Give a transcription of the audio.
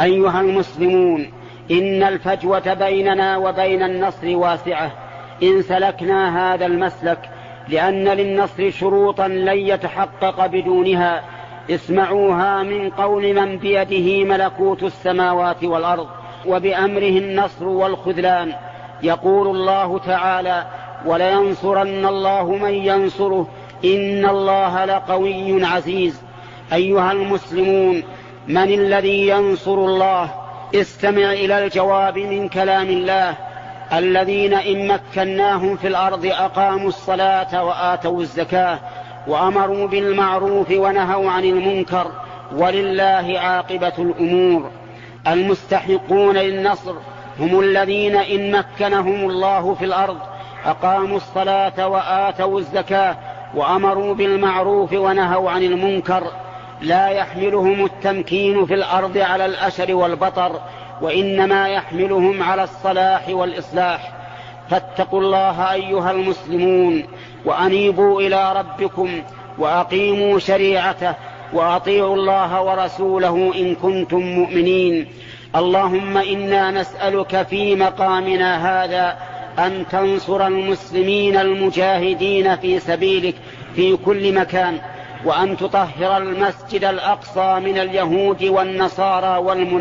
أيها المسلمون، إن الفجوة بيننا وبين النصر واسعة إن سلكنا هذا المسلك، لأن للنصر شروطا لن يتحقق بدونها. اسمعوها من قول من بيده ملكوت السماوات والأرض وبأمره النصر والخذلان. يقول الله تعالى: ولينصرن الله من ينصره إن الله لقوي عزيز. أيها المسلمون، من الذي ينصر الله؟ استمع إلى الجواب من كلام الله: الذين إن مكناهم في الأرض أقاموا الصلاة وآتوا الزكاة وأمروا بالمعروف ونهوا عن المنكر ولله عاقبة الأمور. المستحقون للنصر هم الذين إن مكنهم الله في الأرض أقاموا الصلاة وآتوا الزكاة وأمروا بالمعروف ونهوا عن المنكر. لا يحملهم التمكين في الأرض على الأشر والبطر، وإنما يحملهم على الصلاح والإصلاح. فاتقوا الله أيها المسلمون، وأنيبوا إلى ربكم وأقيموا شريعته، وأطيعوا الله ورسوله إن كنتم مؤمنين. اللهم إنا نسألك في مقامنا هذا أن تنصر المسلمين المجاهدين في سبيلك في كل مكان، وأن تطهر المسجد الأقصى من اليهود والنصارى والمنافقين.